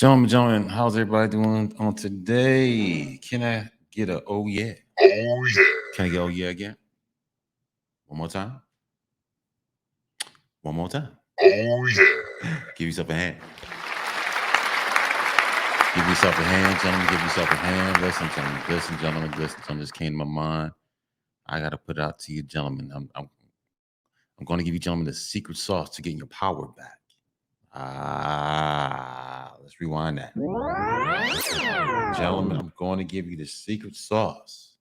Gentlemen, how's everybody doing on today? Can I get a oh yeah? Oh yeah. Can I get oh yeah again? One more time. One more time. Oh yeah. Give yourself a hand. Give yourself a hand, gentlemen. Give yourself a hand. Listen, gentlemen. Listen, gentlemen. Listen, gentlemen. This came to my mind. I gotta put it out to you, gentlemen. I'm going to give you, gentlemen, the secret sauce to getting your power back. Let's rewind that. Gentlemen, I'm going to give you the secret sauce.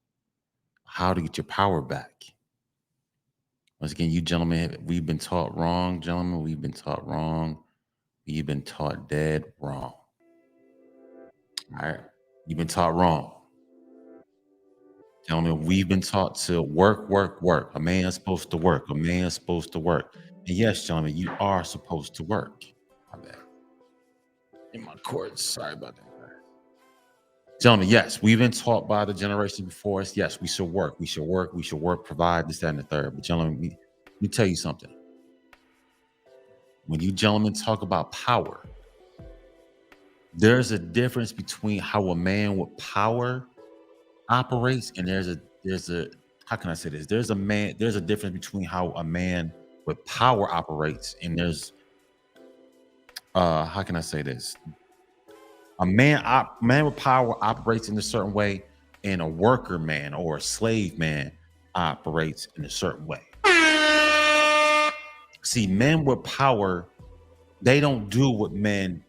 How to get your power back. Once again, you gentlemen, we've been taught wrong, gentlemen. We've been taught wrong. We've been taught dead wrong. All right. You've been taught wrong. Gentlemen, we've been taught to work, work, work. A man's supposed to work. A man's supposed to work. And yes, gentlemen, you are supposed to work. My bad. In my courts. Sorry about that. Gentlemen, yes, we've been taught by the generation before us. Yes, we should work. We should work. We should work, provide this, that, and the third. But gentlemen, let me tell you something. When you gentlemen talk about power, there's a difference between how a man with power operates, and there's a how can I say this? There's a difference between how a man with power operates, and there's how can I say this? A man with power operates in a certain way, and a worker man or a slave man operates in a certain way. See, men with power, they don't do what men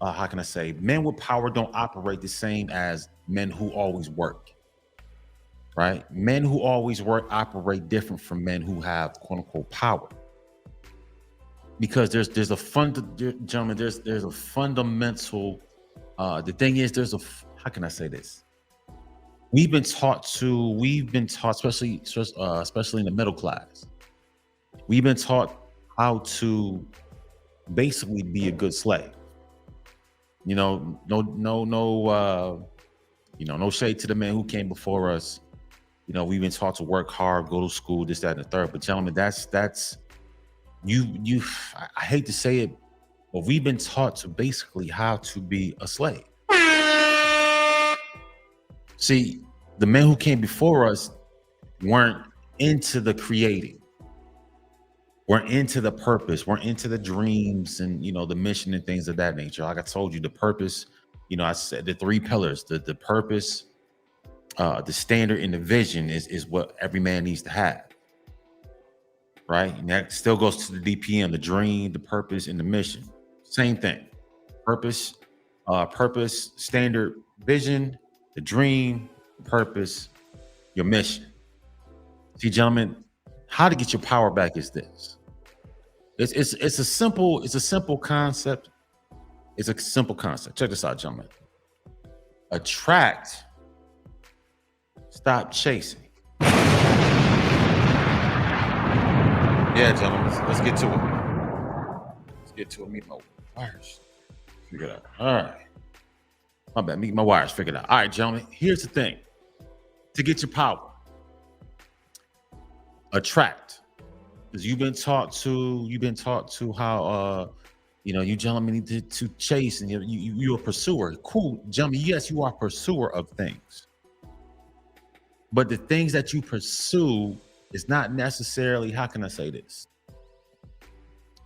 how can I say, men with power don't operate the same as men who always work, right? Men who always work operate different from men who have quote unquote power, because there's a gentlemen, there's a fundamental. The thing is, how can I say this? We've been taught, especially in the middle class. We've been taught how to basically be a good slave. No shade to the men who came before us. We've been taught to work hard, go to school, this, that, and the third. But gentlemen, that's you. I hate to say it, but we've been taught to basically how to be a slave. See, the men who came before us weren't into the creating, weren't into the purpose, weren't into the dreams and the mission and things of that nature. Like I told you, the purpose. I said the three pillars: the purpose, the standard, and the vision is what every man needs to have. Right? And that still goes to the DPM: the dream, the purpose, and the mission. Same thing. Purpose, standard, vision, the dream, the purpose, your mission. See, gentlemen, how to get your power back is this. It's a simple concept. It's a simple concept. Check this out, gentlemen. Attract, stop chasing. Yeah, gentlemen, let's get to it. Let's get to it. Meet my wires. Figure it out. All right. My bad. Meet my wires. Figure it out. All right, gentlemen. Here's the thing. To get your power, attract. Because you've been taught to how you gentlemen need to chase, and you're a pursuer. Cool, gentlemen. Yes, you are a pursuer of things. But the things that you pursue is not necessarily, how can I say this?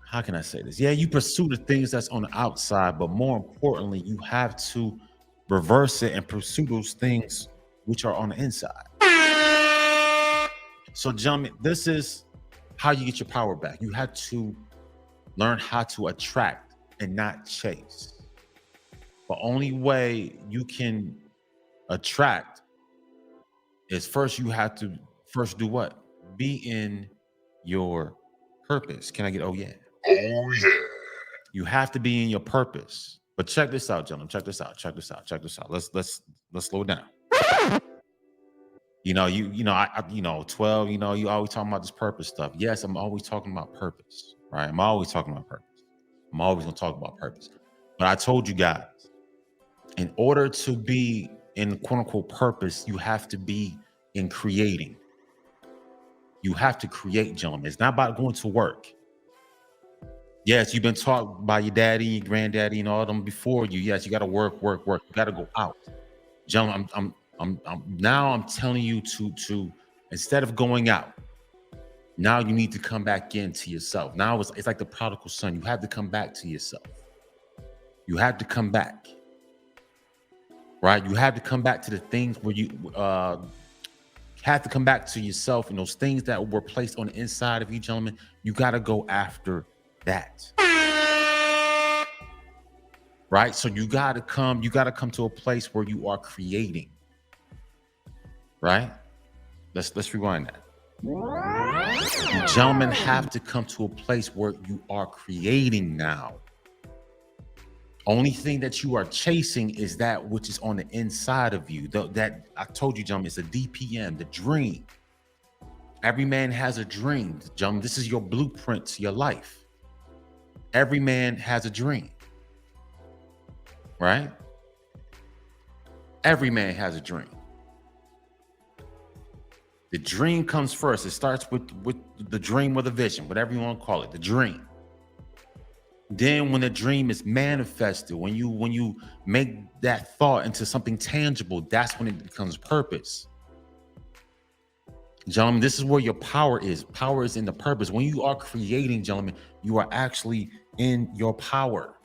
How can I say this? Yeah, you pursue the things that's on the outside, but more importantly, you have to reverse it and pursue those things which are on the inside. So, gentlemen, this is how you get your power back. You have to learn how to attract and not chase. The only way you can attract is first you have to do what? Be in your purpose. Can I get oh yeah? Oh yeah. You have to be in your purpose. But check this out, gentlemen. Check this out. Let's slow down. I 12, you always talking about this purpose stuff. Yes, I'm always talking about purpose, right? I'm always talking about purpose. I'm always gonna talk about purpose. But I told you guys, in order to be in quote unquote purpose, you have to be in creating. You have to create, gentlemen. It's not about going to work. Yes, you've been taught by your daddy, your granddaddy, and all them before you. Yes, you got to work, work, work. You got to go out. Gentlemen, now I'm telling you to instead of going out, now you need to come back into yourself. Now it's like the prodigal son. You have to come back to yourself. You have to come back, right? You have to come back to the things where you have to come back to yourself and those things that were placed on the inside of you, gentlemen. You got to go after that, right? So you got to come to a place where you are creating, right? Let's rewind that. You gentlemen have to come to a place where you are creating now. Only thing that you are chasing is that which is on the inside of you. That I told you, gentlemen, it's a DPM, the dream. Every man has a dream, gentlemen. This is your blueprint to your life. Every man has a dream, right? Every man has a dream. The dream comes first. It starts with the dream or the vision, whatever you want to call it, the dream. Then when the dream is manifested, when you make that thought into something tangible, that's when it becomes purpose. Gentlemen, this is where your power is. Power is in the purpose. When you are creating, gentlemen, you are actually in your power.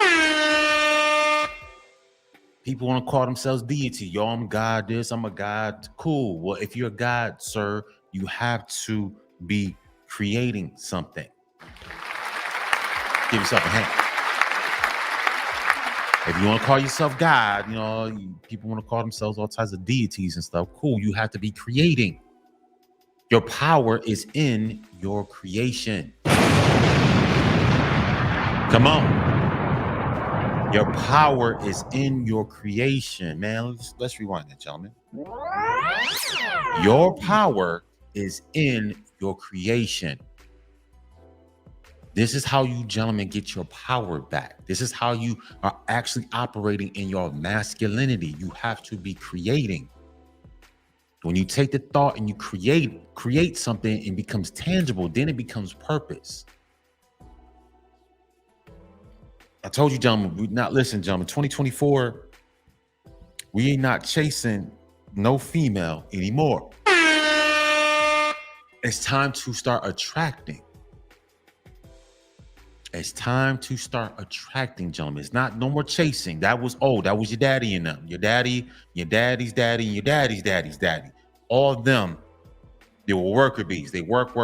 People want to call themselves deity. Yo, I'm God this, I'm a God. Cool. Well, if you're a God, sir, you have to be creating something. Give yourself a hand. If you want to call yourself God, people want to call themselves all types of deities and stuff. Cool. You have to be creating. Your power is in your creation. Come on. Your power is in your creation, man. Let's rewind that, gentlemen. Your power is in your creation. This is how you gentlemen get your power back. This is how you are actually operating in your masculinity. You have to be creating. When you take the thought and you create something, it becomes tangible, then it becomes purpose. I told you, gentlemen, gentlemen, 2024, we ain't not chasing no female anymore. It's time to start attracting. It's time to start attracting, gentlemen. It's not no more chasing. That was old. That was your daddy and them. Your daddy, your daddy's daddy, and your daddy's daddy's daddy. All of them, they were worker bees. They work,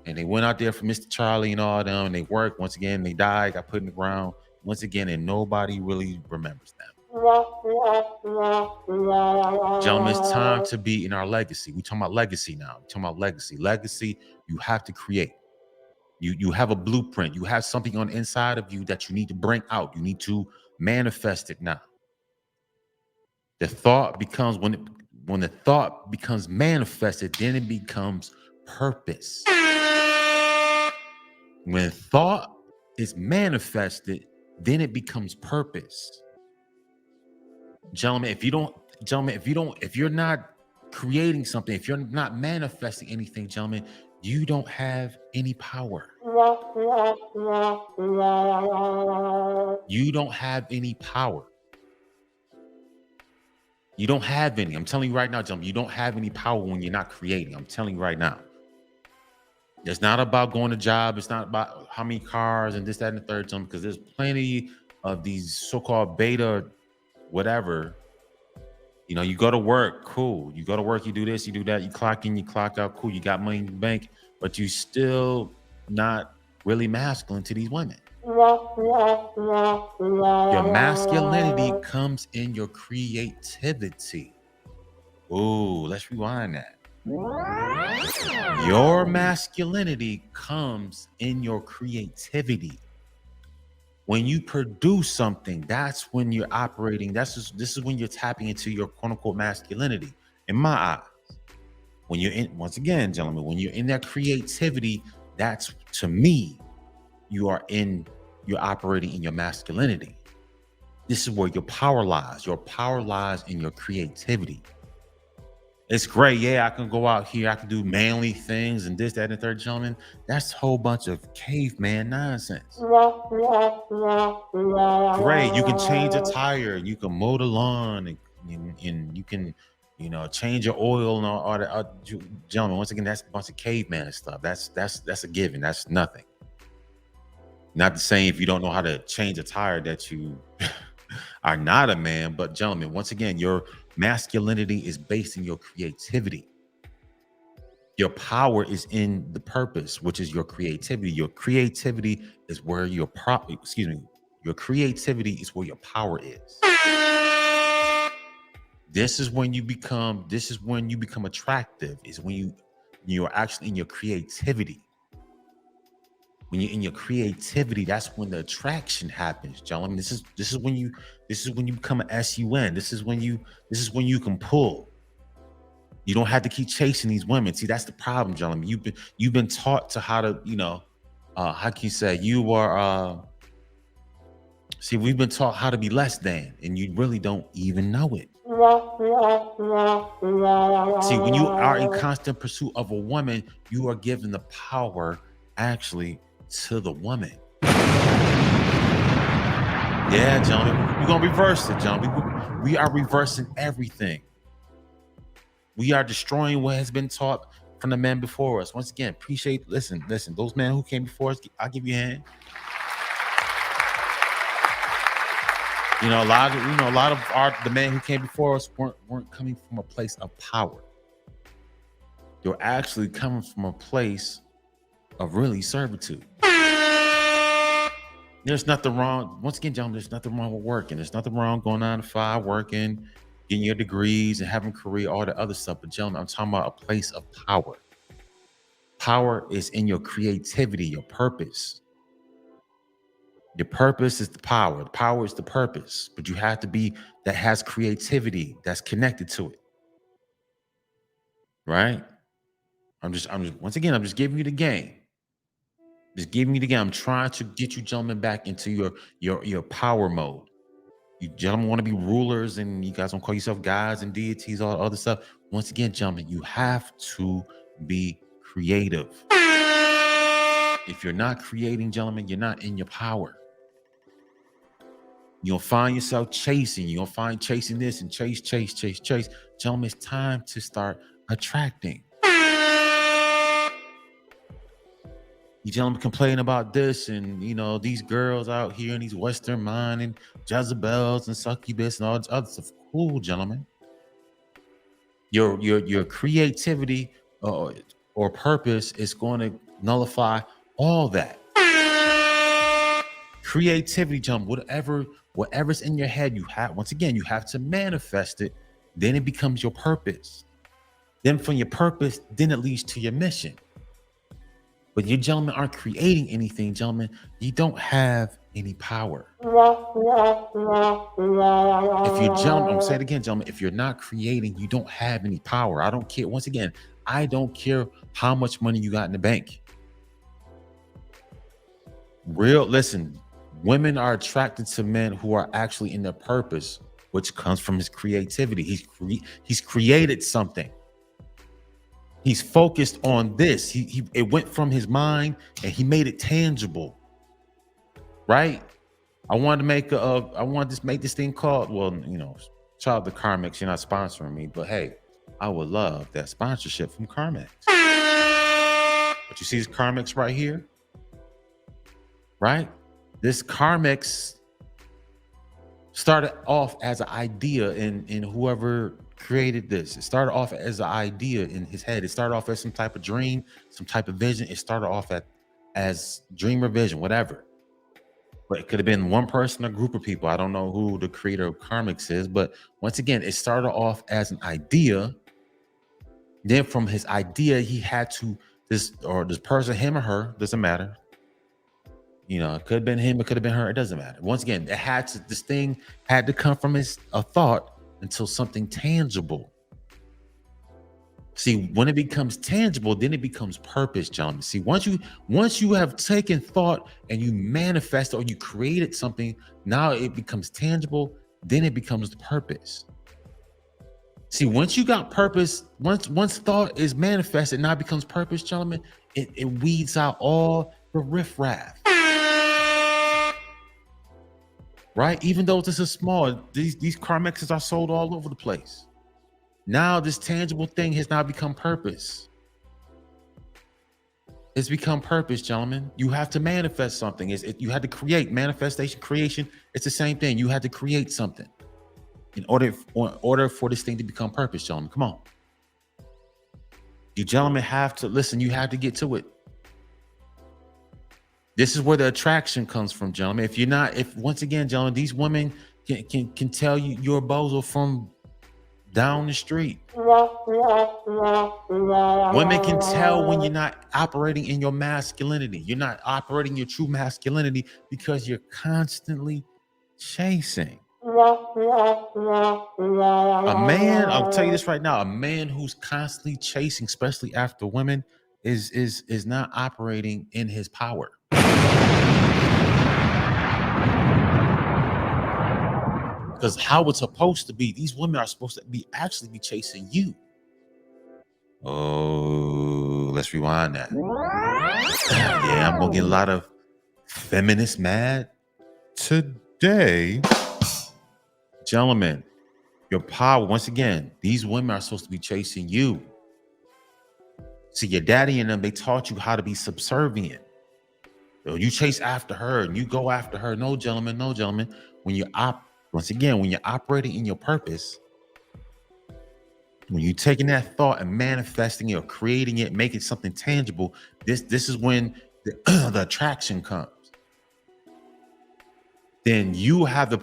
and they went out there for Mr. Charlie and all of them, and they worked. Once again, they died, got put in the ground. Once again, and nobody really remembers them. Gentlemen, it's time to be in our legacy. We're talking about legacy now. We're talking about legacy. Legacy, you have to create. You have a blueprint. You have something on the inside of you that you need to bring out. You need to manifest it now. The thought becomes, when the thought becomes manifested, then it becomes purpose. When thought is manifested, then it becomes purpose. Gentlemen, if you're not creating something, if you're not manifesting anything, gentlemen, you don't have any power. You don't have any power. You don't have any. I'm telling you right now, gentlemen, you don't have any power when you're not creating. I'm telling you right now. It's not about going to job. It's not about how many cars and this, that, and the third, gentlemen, because there's plenty of these so-called beta whatever. You go to work, cool. You go to work, you do this, you do that, you clock in, you clock out, cool. You got money in the bank, but you still not really masculine to these women. Your masculinity comes in your creativity. Ooh, let's rewind that. Your masculinity comes in your creativity. When you produce something, that's when you're operating. This is when you're tapping into your quote unquote masculinity. In my eyes, when you're in, once again, gentlemen, when you're in that creativity, that's, to me, you're operating in your masculinity. This is where your power lies. Your power lies in your creativity. It's great. Yeah, I can go out here. I can do manly things and this, that, and the third, gentlemen. That's a whole bunch of caveman nonsense. Great. You can change a tire. You can mow the lawn, and you can, change your oil and all that. Gentlemen, once again, that's a bunch of caveman stuff. That's a given. That's nothing. Not to say if you don't know how to change a tire that you are not a man, but gentlemen, once again, your masculinity is based in your creativity. Your power is in the purpose, which is your creativity. Your creativity is where your your creativity is where your power is. This is when you become attractive, is when you're actually in your creativity. When you're in your creativity, that's when the attraction happens, gentlemen. This is when you become an SUN. This is when you can pull. You don't have to keep chasing these women. See, that's the problem, gentlemen. You've been taught to how to, how can you say we've been taught how to be less than, and you really don't even know it. See, when you are in constant pursuit of a woman, you are given the power actually to the woman. Yeah, gentlemen, we're gonna reverse it, gentlemen. We are reversing everything. We are destroying what has been taught from the men before us. Once again, listen, those men who came before us, I'll give you a hand. A lot of the men who came before us weren't coming from a place of power. They were actually coming from a place of really servitude. There's nothing wrong. Once again, gentlemen, there's nothing wrong with working. There's nothing wrong going 9 to 5, working, getting your degrees and having a career, all the other stuff. But gentlemen, I'm talking about a place of power. Power is in your creativity, your purpose. Your purpose is the power. The power is the purpose. But you have to be that has creativity that's connected to it. Right? I'm just giving you the game. Just giving you the game. I'm trying to get you gentlemen back into your power mode. You gentlemen want to be rulers, and you guys don't call yourself gods and deities, all other stuff. Once again, gentlemen, you have to be creative. If you're not creating, gentlemen, you're not in your power. You'll find yourself chasing. You'll find chasing this and chase. Gentlemen, it's time to start attracting. You gentlemen complain about this and these girls out here and these Western mind and Jezebels and succubus and all this other stuff. Cool, gentlemen. Your creativity or purpose is going to nullify all that. Creativity, gentlemen, whatever's in your head, you have to manifest it. Then it becomes your purpose. Then from your purpose, then it leads to your mission. But you gentlemen aren't creating anything, gentlemen. You don't have any power. If you I'm saying it again, gentlemen, if you're not creating, you don't have any power. I don't care. Once again, I don't care how much money you got in the bank. Listen, women are attracted to men who are actually in their purpose, which comes from his creativity. He's created something. He's focused on this. It went from his mind and he made it tangible. Right? I wanted to make this thing called, shout out to Carmex. You're not sponsoring me, but hey, I would love that sponsorship from Carmex. But you see this Carmex right here? Right? This Carmex started off as an idea in whoever created this. It started off as an idea in his head. It started off as some type of dream, some type of vision. It started off as dream or vision, whatever. But it could have been one person or group of people. I don't know who the creator of Carmex is, but once again, it started off as an idea. Then from his idea, he had to this person, him or her, doesn't matter. It could have been him, it could have been her, it doesn't matter. Once again, this thing had to come from a thought until something tangible. See, when it becomes tangible, then it becomes purpose, gentlemen. See, once you have taken thought and you manifest or you created something, now it becomes tangible, then it becomes the purpose. See, once you got purpose, once thought is manifested, now it becomes purpose, gentlemen, it weeds out all the riffraff. Right? Even though this is small, these Carmexes are sold all over the place. Now this tangible thing has now become purpose. It's become purpose, gentlemen. You have to manifest something. You had to create. Manifestation, creation, it's the same thing. You had to create something in order for this thing to become purpose, gentlemen. Come on. You gentlemen have to listen. You have to get to it. This is where the attraction comes from, gentlemen. If once again, gentlemen, these women can tell you you're a bozo from down the street. Women can tell when you're not operating in your masculinity. You're not operating your true masculinity because you're constantly chasing. A man, I'll tell you this right now, a man who's constantly chasing, especially after women, is not operating in his power. Because how it's supposed to be, these women are supposed to be actually be chasing you. Oh, let's rewind that. Yeah, I'm gonna get a lot of feminists mad today. Gentlemen, your power, once again, these women are supposed to be chasing you. See, your daddy and them, they taught you how to be subservient. You chase after her and you go after her. No, gentlemen, no, gentlemen. When you're operating in your purpose, when you're taking that thought and manifesting it or creating it, making something tangible, this is when the attraction comes. Then you have the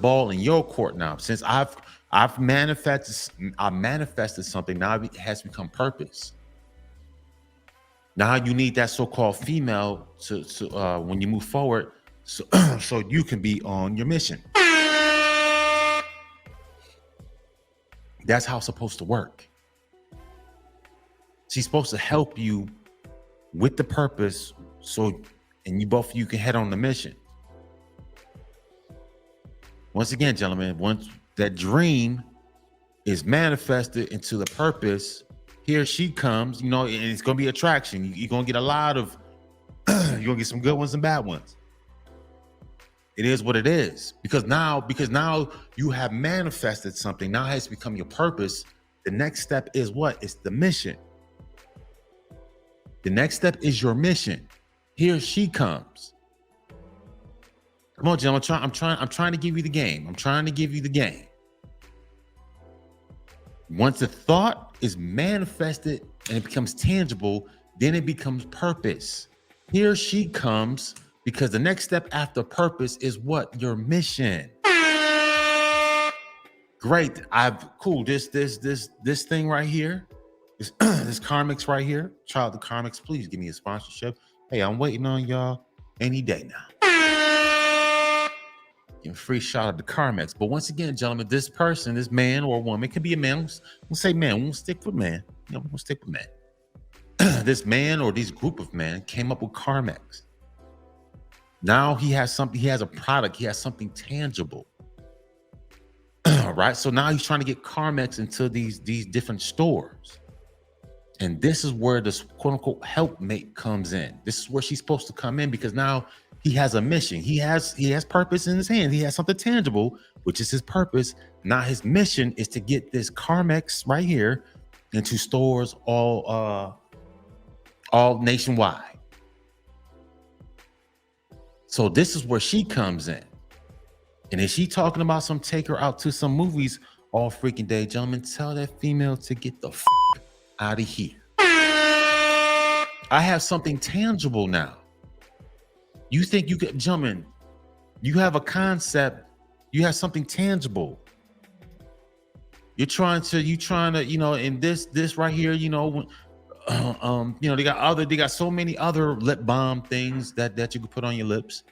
ball in your court now. Since I manifested something, now it has become purpose. Now you need that so-called female to when you move forward, so you can be on your mission. That's how it's supposed to work. She's supposed to help you with the purpose, and you can head on the mission. Once again, gentlemen, once that dream is manifested into the purpose, here she comes, and it's going to be attraction. You're going to get a lot of, you're going to get some good ones and bad ones. It is what it is. Because now you have manifested something. Now it has become your purpose. The next step is what? It's the mission. The next step is your mission. Here she comes. Come on, gentlemen. I'm trying to give you the game. I'm trying to give you the game. Once the thought is manifested and it becomes tangible, then it becomes purpose. Here she comes, because the next step after purpose is what? Your mission. Great. Cool. This thing right here, this Carmex right here. Child of Carmex, please give me a sponsorship. Hey, I'm waiting on y'all any day now. Give a free shout out to Carmex. But once again, gentlemen, this person, this man or woman, it could be a man. We'll say man. We'll stick with man. We'll stick with man. This man or this group of men came up with Carmex. Now he has something. He has a product. He has something tangible. Right. So now he's trying to get Carmex into these different stores. And this is where this quote unquote helpmate comes in. This is where she's supposed to come in, because now he has a mission. He has purpose in his hand. He has something tangible, which is his purpose. Now his mission is to get this Carmex right here into stores all nationwide. So this is where she comes in. And if she talking about take her out to some movies all freaking day, gentlemen, tell that female to get the out of here. I have something tangible now. You think you could, gentlemen, you have a concept, you have something tangible. You're trying to, in this right here, they got so many other lip balm things that you could put on your lips.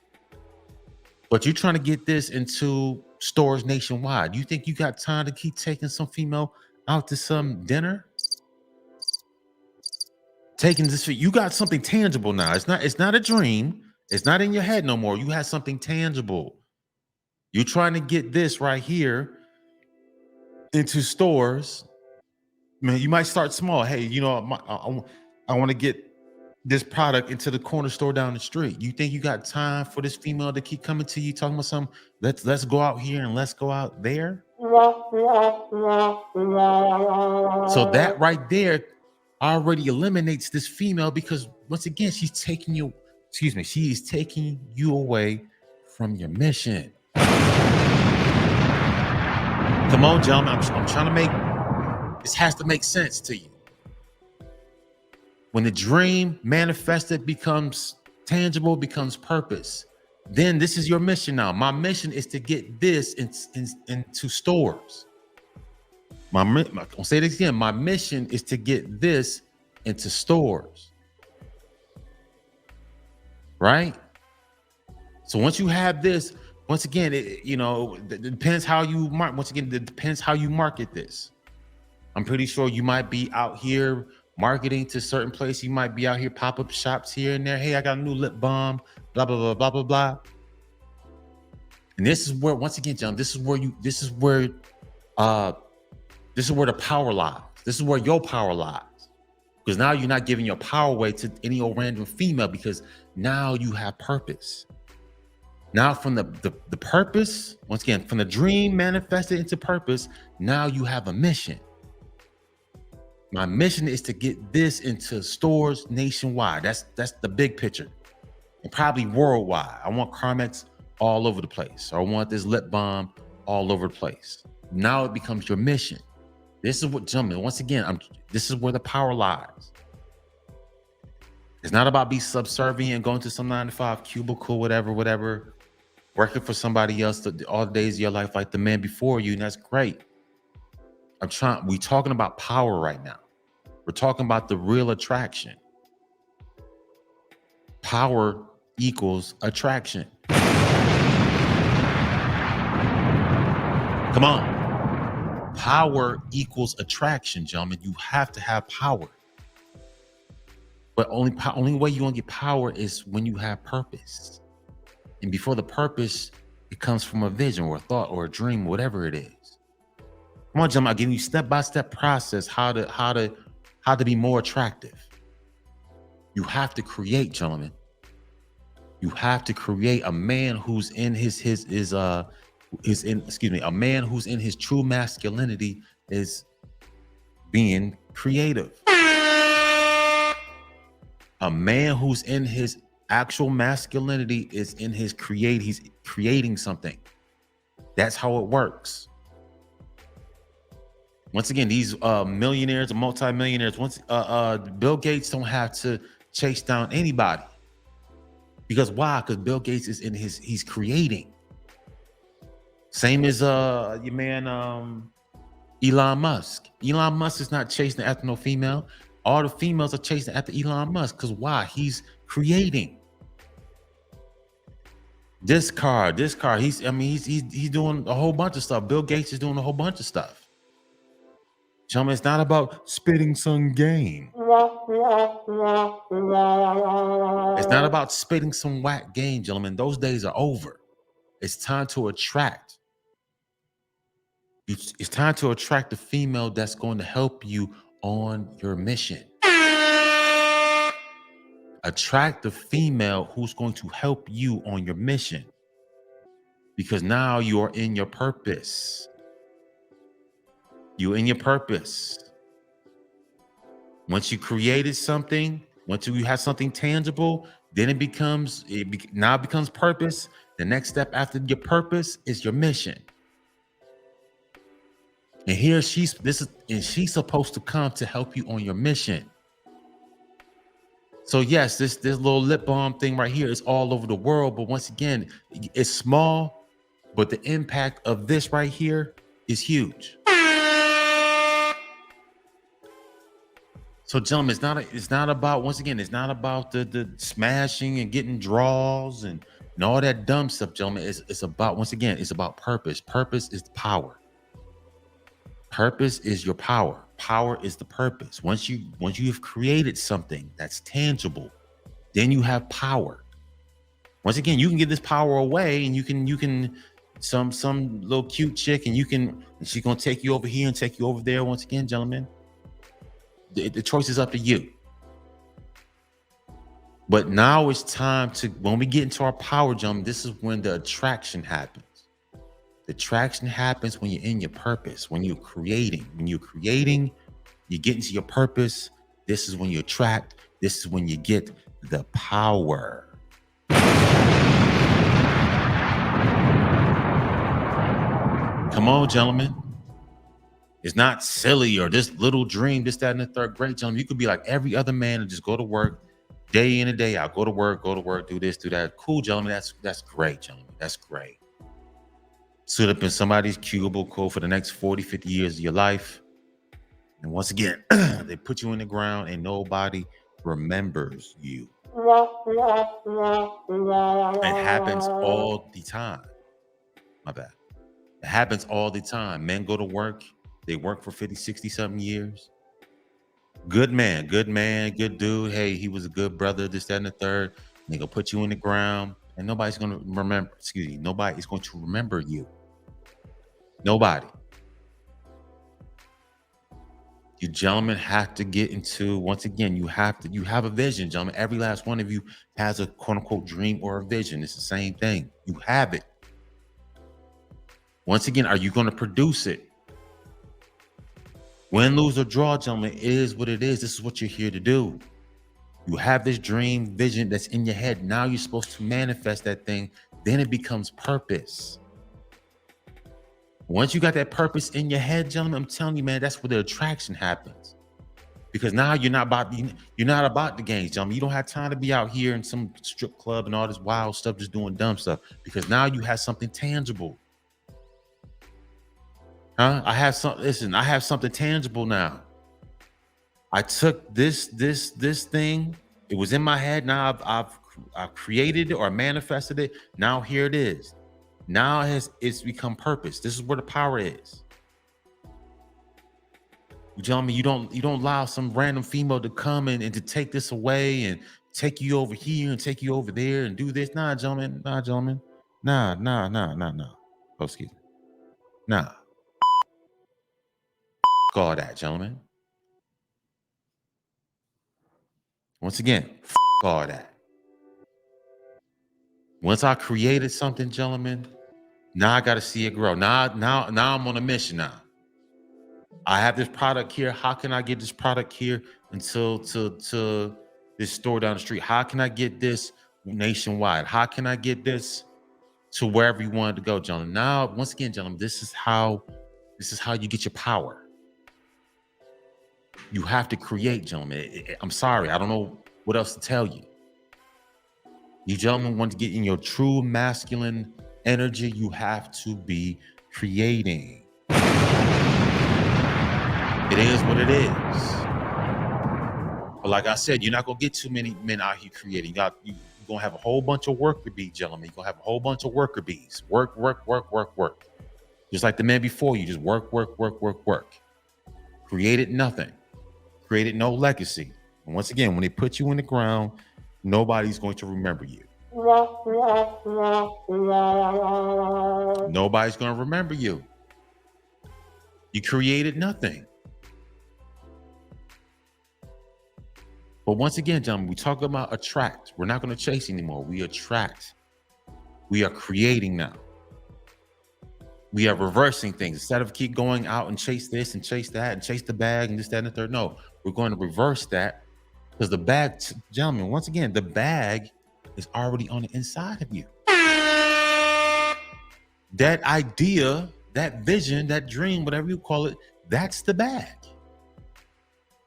But you're trying to get this into stores nationwide. You think you got time to keep taking some female out to some dinner? Taking this, you got something tangible now. It's not a dream. It's not in your head no more. You have something tangible. You're trying to get this right here into stores. Man, you might start small. Hey, you know, I want to get this product into the corner store down the street. You think you got time for this female to keep coming to you talking about something? Let's go out here and let's go out there. So that right there already eliminates this female, because once again, she is taking you away from your mission. Come on, gentlemen. I'm trying to make this has to make sense to you. When the dream manifested becomes tangible, becomes purpose, then this is your mission now. My mission is to get this into stores. I'll say this again. My mission is to get this into stores. Right? So once you have this, once again, it depends how you market this. I'm pretty sure you might be out here marketing to certain places. You might be out here pop-up shops here and there. Hey, I got a new lip balm, blah, blah, blah, blah, blah, blah. And this is where, once again, John, this is where the power lies. This is where your power lies. Because now you're not giving your power away to any old random female, because now you have purpose. Now from the purpose, once again, from the dream manifested into purpose, now you have a mission. My mission is to get this into stores nationwide. That's the big picture, and probably worldwide. I want Carmex all over the place. Or I want this lip balm all over the place. Now it becomes your mission. This is what, gentlemen, once again, this is where the power lies. It's not about being subservient and going to some 9-to-5 cubicle, whatever, working for somebody else all the days of your life like the man before you, and that's great. We're talking about power right now. We're talking about the real attraction. Power equals attraction. Come on. Power equals attraction, gentlemen. You have to have power. But only way you're gonna get power is when you have purpose. And before the purpose, it comes from a vision or a thought or a dream, whatever it is. Come on, gentlemen, I'm giving you step-by-step process how to be more attractive. You have to create, gentlemen. You have to create a man who's in a man who's in his true masculinity is being creative. A man who's in his actual masculinity is in his he's creating something. That's how it works. Once again, these millionaires and multimillionaires, Bill Gates don't have to chase down anybody. Because why? Because Bill Gates is he's creating. Same as your man Elon Musk. Elon Musk is not chasing after no female. All the females are chasing after Elon Musk. Because why? He's creating. This car. He's doing a whole bunch of stuff. Bill Gates is doing a whole bunch of stuff. Gentlemen, it's not about spitting some game. It's not about spitting some whack game, gentlemen. Those days are over. It's time to attract. It's time to attract the female that's going to help you on your mission. Attract the female who's going to help you on your mission. Because now you are in your purpose. You're in your purpose. Once you created something, once you have something tangible, then it becomes purpose. The next step after your purpose is your mission. And here she's supposed to come to help you on your mission. So yes, this little lip balm thing right here is all over the world. But once again, it's small, but the impact of this right here is huge. So, gentlemen, it's not about, once again, it's not about the smashing and getting draws and all that dumb stuff, gentlemen. It's about, once again, it's about purpose. Purpose is the power. Purpose is your power. Power is the purpose. Once you've created something that's tangible, then you have power. Once again, you can give this power away, and you can some little cute chick, and she's gonna take you over here and take you over there. Once again, gentlemen, the choice is up to you. But now it's time to, when we get into our power, gentlemen, this is when the attraction happens. The attraction happens when you're in your purpose, when you're creating. When you're creating, you get into your purpose. This is when you attract. This is when you get the power. Come on, gentlemen. It's not silly or this little dream, this, that, and the third. Great, gentlemen. You could be like every other man and just go to work day in and day out. Go to work, do this, do that. Cool, gentlemen. That's great, gentlemen. That's great. Sit up in somebody's cubicle for the next 40, 50 years of your life. And once again, they put you in the ground and nobody remembers you. It happens all the time. My bad. It happens all the time. Men go to work. They work for 50, 60 something years. Good man, good dude. Hey, he was a good brother, this, that, and the third. And they go put you in the ground and nobody's going to remember. Nobody is going to remember you. Nobody. You gentlemen have to get into, once again, you have a vision, gentlemen. Every last one of you has a quote unquote dream or a vision. It's the same thing. You have it. Once again, are you going to produce it? Win, lose, or draw, gentlemen, it is what it is. This is what you're here to do. You have this dream, vision that's in your head. Now you're supposed to manifest that thing. Then it becomes purpose. Once you got that purpose in your head, gentlemen, I'm telling you, man, that's where the attraction happens. Because now you're not about the games, gentlemen. You don't have time to be out here in some strip club and all this wild stuff, just doing dumb stuff. Because now you have something tangible. I have something tangible now. I took this thing. It was in my head. Now I've created it or manifested it. Now here it is. Now it's become purpose. This is where the power is. You gentlemen, you don't allow some random female to come and to take this away and take you over here and take you over there and do this. Nah, gentlemen. Nah. Oh, excuse me. Nah. All that, gentlemen. Once again, all that. Once I created something, gentlemen, now I got to see it grow. Now I'm on a mission now. I have this product here. How can I get this product here until to this store down the street? How can I get this nationwide? How can I get this to wherever you wanted to go, gentlemen? Now, once again, gentlemen, this is how you get your power. You have to create, gentlemen. I'm sorry. I don't know what else to tell you. You gentlemen want to get in your true masculine energy, you have to be creating. It is what it is. But like I said, you're not going to get too many men out here creating. You're going to have a whole bunch of worker bees, gentlemen. You're going to have a whole bunch of worker bees. Work. Just like the men before you, just work. Created nothing. Created no legacy. And once again, when they put you in the ground, nobody's going to remember you. Nobody's going to remember you. You created nothing. But once again, gentlemen, we talk about attract. We're not going to chase anymore. We attract. We are creating now. We are reversing things. Instead of keep going out and chase this and chase that and chase the bag and this, that, and the third. No, we're going to reverse that because the bag, gentlemen, once again, the bag is already on the inside of you. That idea, that vision, that dream, whatever you call it, that's the bag.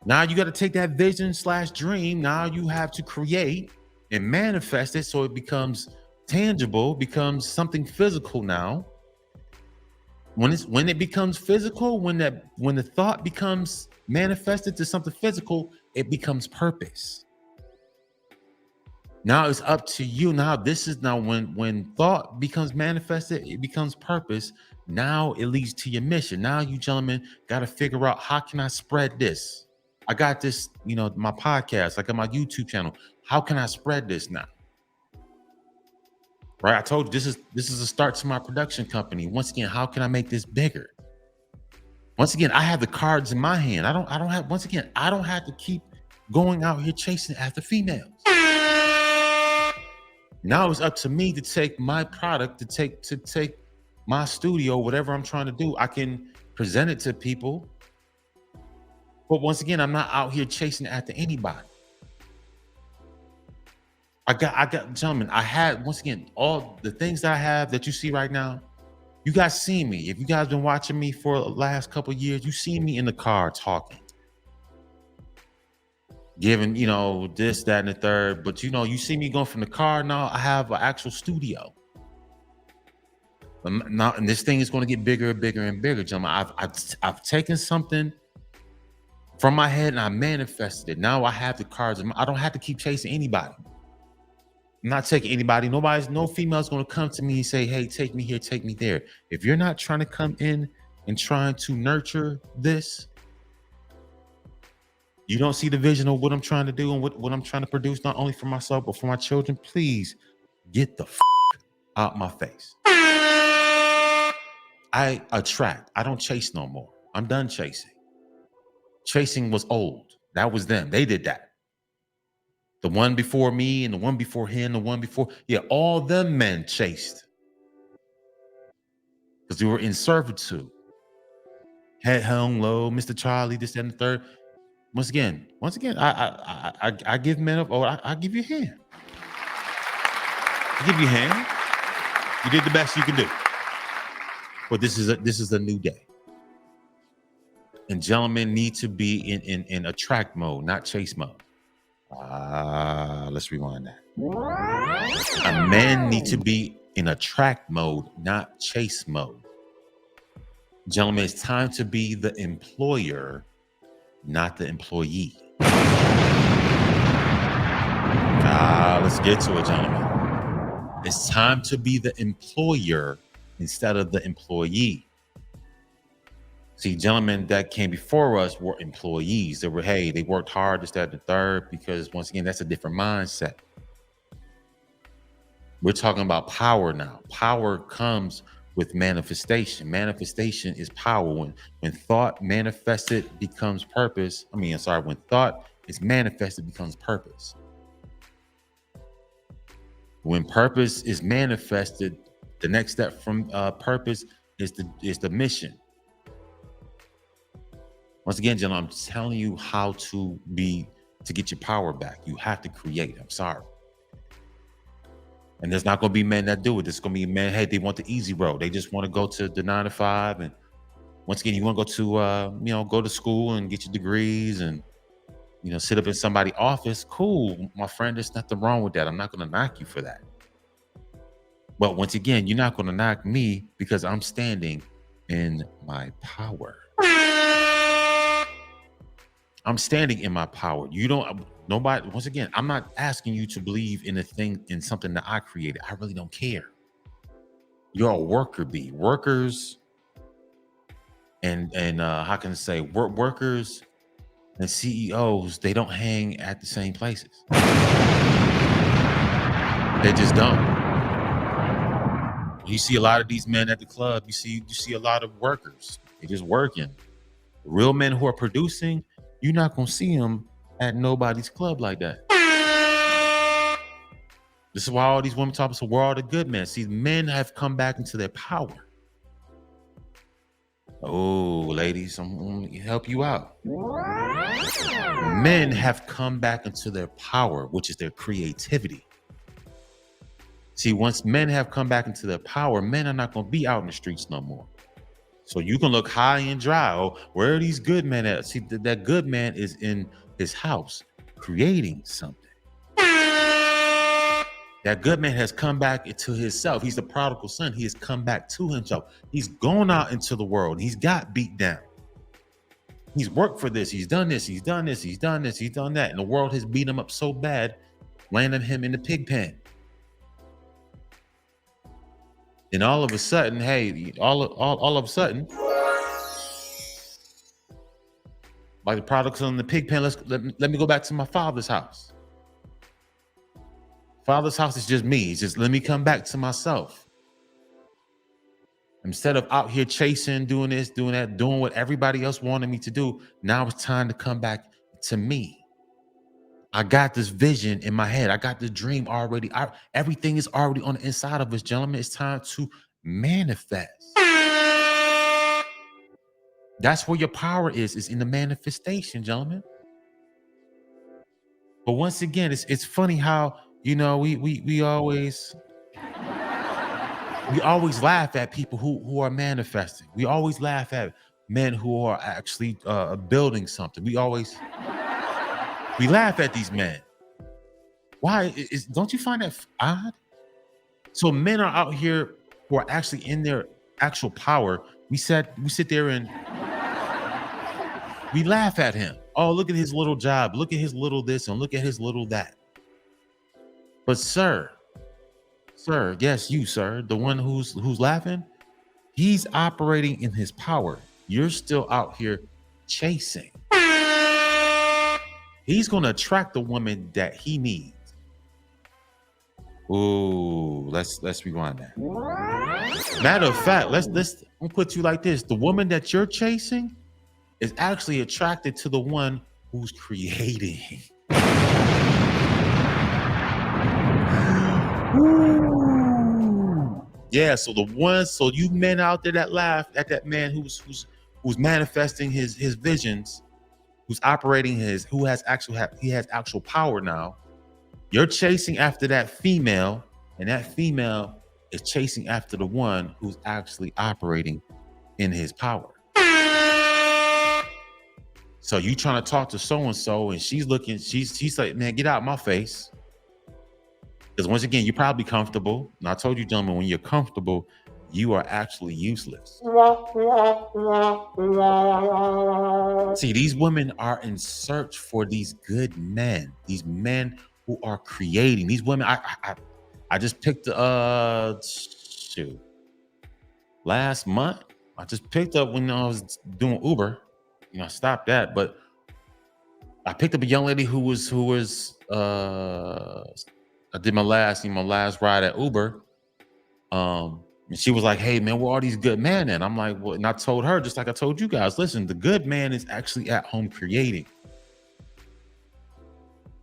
Now you got to take that vision / dream. Now you have to create and manifest it so it becomes tangible, becomes something physical now. When it becomes physical, when the thought becomes manifested to something physical, it becomes purpose. Now it's up to you. Now this is when thought becomes manifested, it becomes purpose. Now it leads to your mission. Now you gentlemen got to figure out, how can I spread this? I got this, my podcast, I got my YouTube channel. How can I spread this now? right? I told you this is a start to my production company. Once again, how can I make this bigger? Once again, I have the cards in my hand. I don't have, once again, I don't have to keep going out here chasing after females. Now it's up to me to take my product, to take my studio, whatever I'm trying to do. I can present it to people. But once again, I'm not out here chasing after anybody. I got, gentlemen, I had, once again, all the things that I have that you see right now. You guys see me. If you guys been watching me for the last couple of years, you see me in the car talking, giving, you know, this, that, and the third. But you know, you see me going from the car. Now I have an actual studio. Now, and this thing is going to get bigger and bigger and bigger, gentlemen. I've taken something from my head and I manifested it. Now I have the cards. I don't have to keep chasing anybody. I'm not taking anybody. No female's going to come to me and say, hey, take me here, take me there. If you're not trying to come in and trying to nurture this, you don't see the vision of what I'm trying to do and what I'm trying to produce, not only for myself, but for my children, please get the out my face. I attract. I don't chase no more. I'm done chasing. Chasing was old. That was them. They did that. The one before me and the one before him, the one before, yeah, all them men chased because they were in servitude. Head hung low, Mr. Charlie, this, that, and the third. Once again, I give men up. Oh, I give you a hand. I give you a hand. You did the best you can do. But this is a new day, and gentlemen need to be in attract mode, not chase mode. Let's rewind that. A man need to be in attract mode, not chase mode. Gentlemen, it's time to be the employer, not the employee. Let's get to it, gentlemen. It's time to be the employer instead of the employee. See, gentlemen that came before us were employees. They were, hey, they worked hard, this, that, and the third, because once again, that's a different mindset. We're talking about power now. Power comes with manifestation. Manifestation is power. When thought manifested becomes purpose. When thought is manifested becomes purpose. When purpose is manifested, the next step from purpose is the mission. Once again, gentlemen, I'm telling you how to get your power back. You have to create. I'm sorry. And there's not going to be men that do it. There's going to be men, hey, they want the easy road. They just want to go to the 9 to 5. And once again, you want to go to school and get your degrees and, sit up in somebody's office. Cool, my friend, there's nothing wrong with that. I'm not going to knock you for that. But once again, you're not going to knock me because I'm standing in my power. I'm standing in my power. Once again, I'm not asking you to believe in something that I created. I really don't care. You're a worker bee. Workers and how can I say, workers and CEOs, they don't hang at the same places. They just don't. You see a lot of these men at the club. You see a lot of workers. They're just working. Real men who are producing, you're not gonna see them at nobody's club like that. This is why all these women talk about, we're all the good men. See, men have come back into their power. Oh, ladies, I'm gonna help you out. Men have come back into their power, which is their creativity. See, once men have come back into their power, men are not going to be out in the streets no more. So you can look high and dry. Oh, where are these good men at? See, that good man is in his house creating something. That good man has come back into himself. He's the prodigal son. He has come back to himself. He's gone out into the world. He's got beat down. He's worked for this. He's done this. He's done this. He's done this. He's done that. And the world has beat him up so bad, landed him in the pig pen. And all of a sudden, hey, all of a sudden, like the prodigal son in the pig pen, let me go back to my father's house. Father's house is just me. It's just let me come back to myself. Instead of out here chasing, doing this, doing that, doing what everybody else wanted me to do, now it's time to come back to me. I got this vision in my head. I got the dream already. Everything is already on the inside of us, gentlemen. It's time to manifest. That's where your power is in the manifestation, gentlemen. But once again, it's funny how we always laugh at people who are manifesting. We always laugh at men who are actually building something. We laugh at these men. Why? Don't you find that odd? So men are out here who are actually in their actual power. We sit there and we laugh at him. Oh, look at his little job. Look at his little this and look at his little that. But sir, yes, you, sir, the one who's laughing, he's operating in his power. You're still out here chasing. He's going to attract the woman that he needs. Ooh, let's rewind that. Matter of fact, let's put you like this. The woman that you're chasing is actually attracted to the one who's creating. Ooh. Yeah, so you men out there that laugh at that man who's manifesting his visions, who's operating he has actual power now. You're chasing after that female, and that female is chasing after the one who's actually operating in his power. So you trying to talk to so-and-so, and she's like, man, get out of my face. Because once again, you're probably comfortable. And I told you, gentlemen, when you're comfortable, you are actually useless. See, these women are in search for these good men, these men who are creating. These women, I just picked last month. I just picked up when I was doing Uber. I stopped that, but I picked up a young lady who was I did my last ride at Uber. And she was like, hey man, where are these good men at? I'm like, well, and I told her, just like I told you guys, listen, the good man is actually at home creating.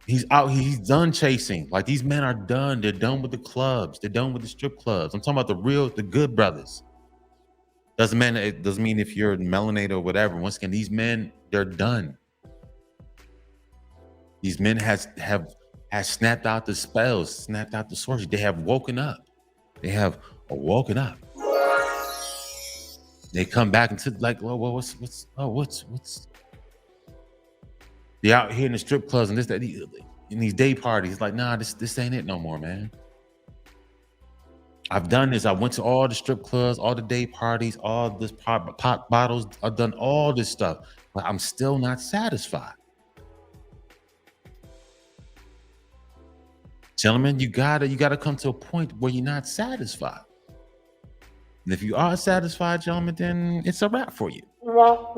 He's out, he's done chasing. Like, these men are done. They're done with the clubs. They're done with the strip clubs. I'm talking about the good brothers. Doesn't mean if you're melanated or whatever. Once again, these men, they're done. These men have snapped out the spells, snapped out the sorcery. They have woken up. They have woken up. They come back into like, well, what's they out here in the strip clubs and in these day parties. Like, nah, this ain't it no more, man. I've done this. I went to all the strip clubs, all the day parties, all this pot bottles. I've done all this stuff, but I'm still not satisfied. Gentlemen, you gotta come to a point where you're not satisfied. And if you are satisfied, gentlemen, then it's a wrap for you. Once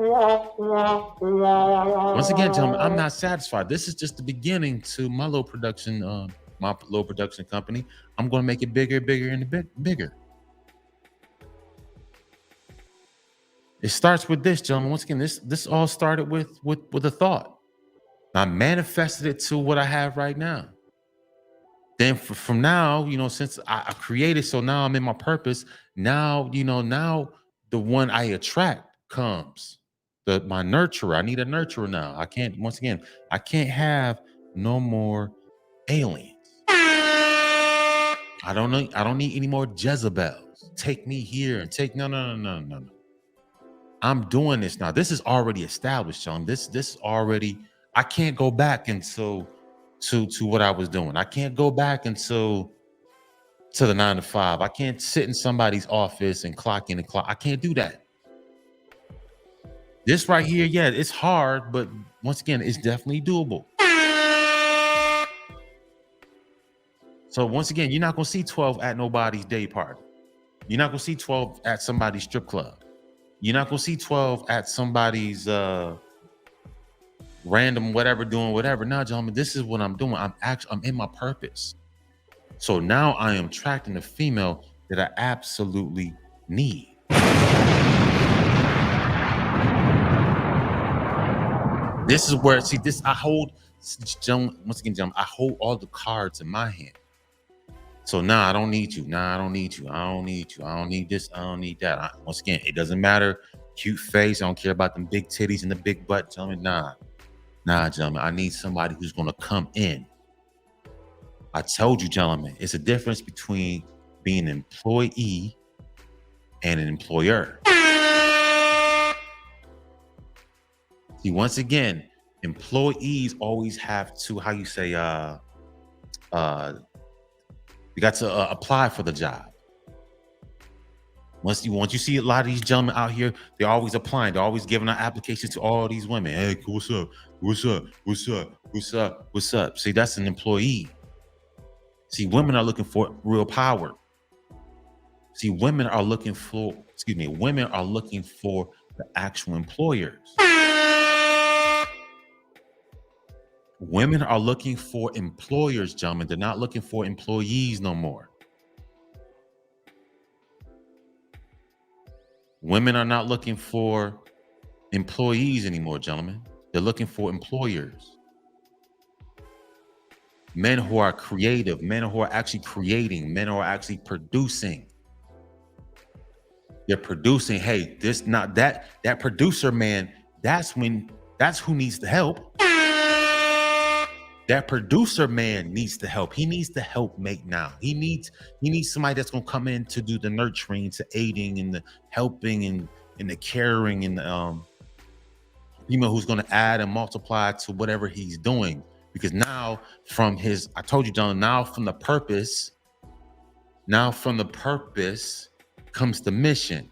again, gentlemen, I'm not satisfied. This is just the beginning to my little production company. I'm going to make it bigger, and bigger. It starts with this, gentlemen. Once again, this all started with a thought. I manifested it to what I have right now. Then from now, since I created, so now I'm in my purpose. Now, now the one I attract comes. My nurturer. I need a nurturer now. I can't have no more aliens. I don't need any more Jezebels. Take me here and take no. I'm doing this now. This is already established, John. This already. I can't go back into to what I was doing. I can't go back to the 9 to 5. I can't sit in somebody's office and clock in and clock. I can't do that. This right here, yeah, it's hard, but once again, it's definitely doable. So once again, you're not gonna see 12 at nobody's day party. You're not gonna see 12 at somebody's strip club. You're not gonna see 12 at somebody's random whatever doing whatever. Now, gentlemen, this is what I'm doing. I'm in my purpose. So now I am attracting a female that I absolutely need. This is where, see, this I hold, once again, gentlemen, I hold all the cards in my hand. So now I don't need you. Nah, I don't need you. I don't need you. I don't need this. I don't need that. Once again, it doesn't matter. Cute face. I don't care about them big titties and the big butt. Gentlemen, nah, gentlemen. I need somebody who's gonna come in. I told you, gentlemen, it's a difference between being an employee and an employer. See, once again, employees always have to, how you say, you got to apply for the job. Once you see a lot of these gentlemen out here, they're always applying. They're always giving out applications to all these women. Hey, what's up? What's up? What's up? What's up? What's up? See, that's an employee. See, women are looking for real power. See, women are looking for the actual employers. Women are looking for employers, gentlemen. They're not looking for employees no more. Women are not looking for employees anymore, gentlemen. They're looking for employers. Men who are creative, men who are actually creating, men who are actually producing. They're producing, hey, this, not that, that producer man, that's who needs the help. That producer man needs the help. He needs the help make now. He needs somebody that's gonna come in to do the nurturing, to aiding and the helping and the caring and who's gonna add and multiply to whatever he's doing. Because now from his, I told you, John, now from the purpose comes the mission.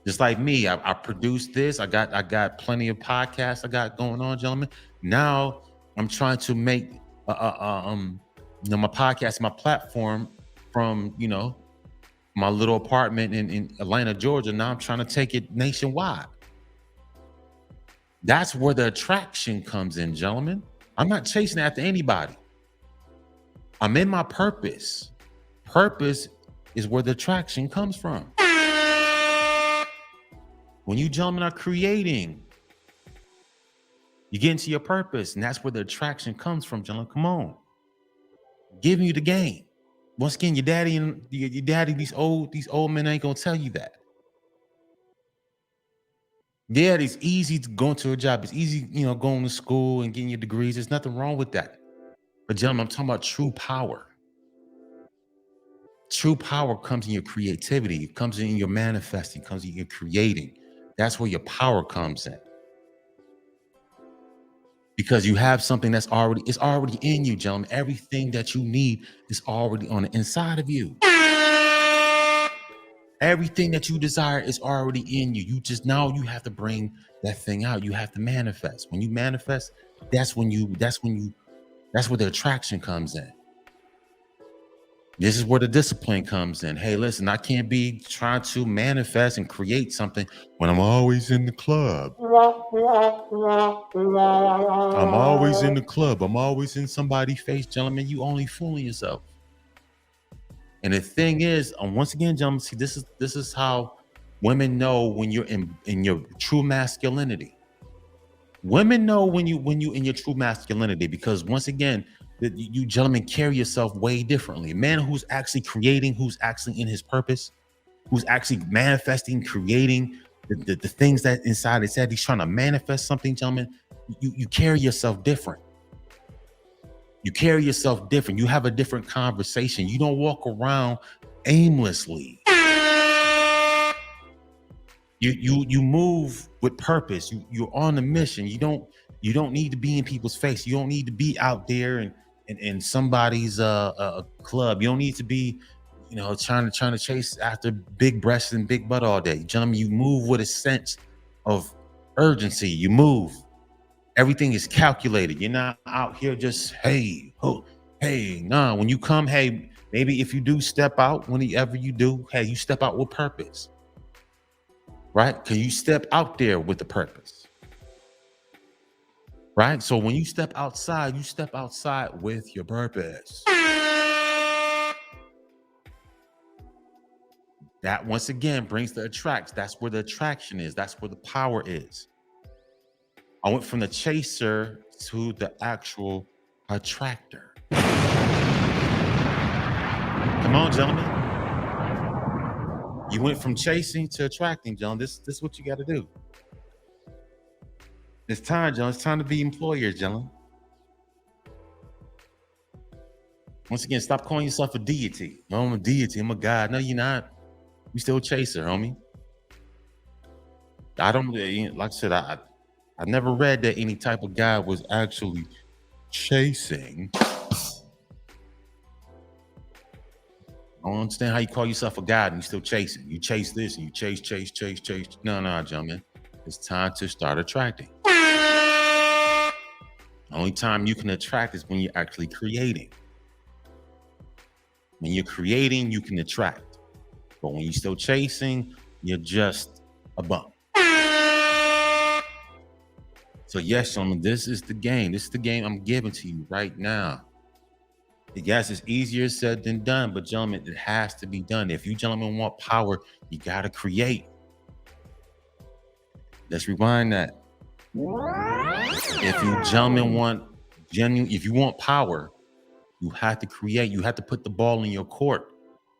Just like me, I produced this. I got plenty of podcasts I got going on, gentlemen. Now I'm trying to make my podcast, my platform from my little apartment in Atlanta, Georgia. Now I'm trying to take it nationwide. That's where the attraction comes in, gentlemen. I'm not chasing after anybody. I'm in my purpose. Purpose is where the attraction comes from. When you gentlemen are creating, you get into your purpose, and that's where the attraction comes from, gentlemen. Come on. Giving you the game. Once again, your daddy, these old men ain't gonna tell you that. Yeah, it's easy to go into a job. It's easy, going to school and getting your degrees. There's nothing wrong with that. But gentlemen, I'm talking about true power. True power comes in your creativity. It comes in your manifesting. It comes in your creating. That's where your power comes in. Because you have something it's already in you, gentlemen. Everything that you need is already on the inside of you. Everything that you desire is already in you. Now you have to bring that thing out. You have to manifest. When you manifest, that's where the attraction comes in. This is where the discipline comes in. Hey, listen, I can't be trying to manifest and create something when I'm always in the club. I'm always in the club. I'm always in somebody's face, gentlemen. You only fooling yourself. And the thing is, once again, gentlemen, see, this is how women know when you're in your true masculinity. Women know when you in your true masculinity, because once again, you gentlemen carry yourself way differently. A man who's actually creating, who's actually in his purpose, who's actually manifesting, creating the things that inside his head, he's trying to manifest something, gentlemen. You carry yourself different. You carry yourself different. You have a different conversation. You don't walk around aimlessly. You move with purpose. You're on a mission. You don't need to be in people's face. You don't need to be out there and in somebody's club. You don't need to be, trying to chase after big breasts and big butt all day. Gentlemen, you move with a sense of urgency. You move. Everything is calculated. You're not out here just, hey, nah. When you come, hey, maybe if you do step out, whenever you do, hey, you step out with purpose. Right? Can you step out there with the purpose? Right? So when you step outside with your purpose. That once again brings the attracts. That's where the attraction is. That's where the power is. I went from the chaser to the actual attractor. Come on, gentlemen. You went from chasing to attracting, John. This is what you got to do. It's time, John. It's time to be employers, gentlemen. Once again, stop calling yourself a deity. No, I'm a deity. I'm a god. No, you're not. You still a chaser, homie. I don't, like I said, I never read that any type of guy was actually chasing. I don't understand how you call yourself a god and you still chasing. You chase this and you chase. No, gentlemen. It's time to start attracting. The only time you can attract is when you're actually creating. When you're creating, you can attract. But when you're still chasing, you're just a bum. So yes, gentlemen, this is the game. This is the game I'm giving to you right now. Yes, it's easier said than done, but gentlemen, it has to be done. If you gentlemen want power, you got to create. Let's rewind that. If you gentlemen want genuine, if you want power, you have to create. You have to put the ball in your court.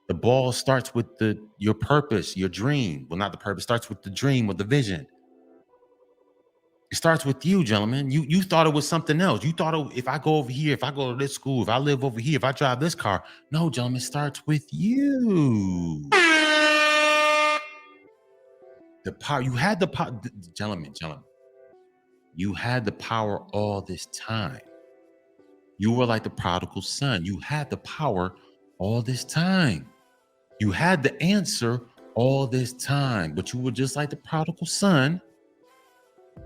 The ball starts with your purpose, your dream. Well, not the purpose, starts with the dream or the vision. It starts with you, gentlemen. You thought it was something else. You thought if I go over here, if I go to this school, if I live over here, if I drive this car. No, gentlemen, it starts with you. The power, you had the power, gentlemen. You had the power all this time. You were like the prodigal son. You had the power all this time. You had the answer all this time, but you were just like the prodigal son.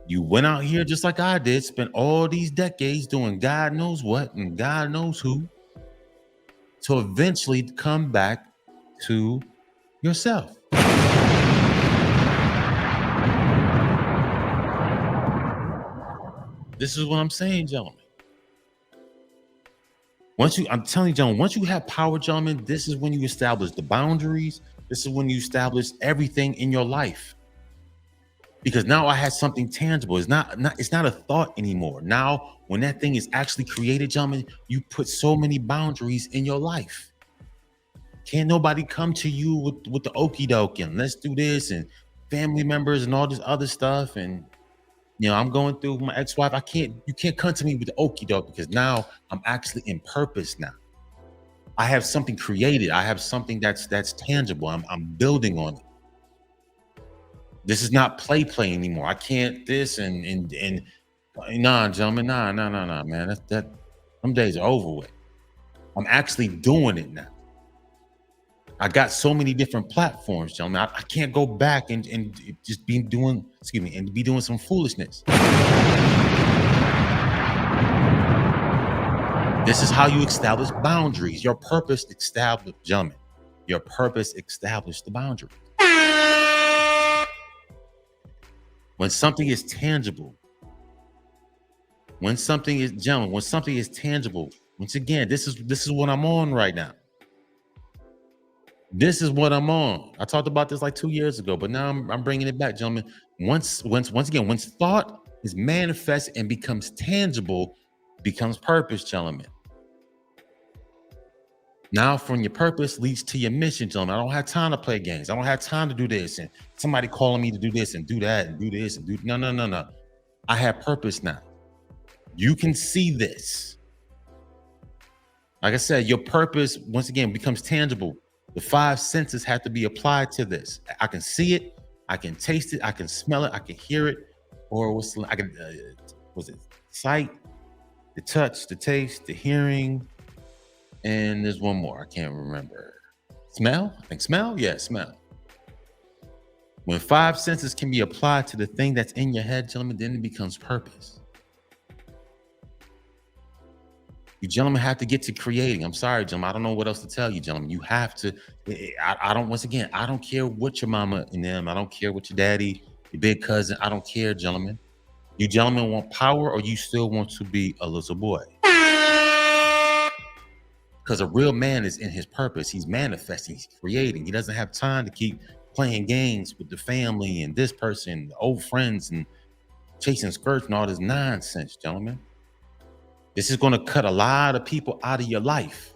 You went out here just like I did, spent all these decades doing God knows what and God knows who, to eventually come back to yourself. This is what I'm saying, gentlemen. I'm telling you, gentlemen, once you have power, gentlemen, this is when you establish the boundaries. This is when you establish everything in your life. Because now I had something tangible. It's not a thought anymore. Now, when that thing is actually created, gentlemen, you put so many boundaries in your life. Can't nobody come to you with the okie doke and let's do this and family members and all this other stuff. And I'm going through my ex-wife. You can't come to me with the okie doke because now I'm actually in purpose now. I have something created. I have something that's tangible. I'm building on it. This is not play anymore. I can't this and nah, gentlemen, nah, man. That some days are over with. I'm actually doing it now. I got so many different platforms, gentlemen. I can't go back and just be doing, and be doing some foolishness. This is how you establish boundaries. Your purpose established, gentlemen. Your purpose established the boundary. When something is tangible, when something is tangible, once again, this is what I'm on right now. This is what I'm on. I talked about this like 2 years ago, but now I'm bringing it back, gentlemen. Once thought is manifest and becomes tangible, becomes purpose, gentlemen. Now from your purpose leads to your mission, gentlemen. I don't have time to play games. I don't have time to do this and somebody calling me to do this and do that and do this and do no. I have purpose now. You can see this. Like I said, your purpose once again becomes tangible. The 5 senses have to be applied to this. I can see it, I can taste it, I can smell it, I can hear it, or sight, the touch, the taste, the hearing, and there's one more I can't remember. Smell? I think smell? Yeah, smell. When 5 senses can be applied to the thing that's in your head, gentlemen, then it becomes purpose. You gentlemen have to get to creating. I'm sorry, gentlemen. I don't know what else to tell you, gentlemen. You have to. I don't care what your mama and them. I don't care what your daddy, your big cousin. I don't care, gentlemen. You gentlemen want power or you still want to be a little boy? Because a real man is in his purpose. He's manifesting, he's creating. He doesn't have time to keep playing games with the family and this person, old friends, and chasing skirts and all this nonsense, gentlemen. This is going to cut a lot of people out of your life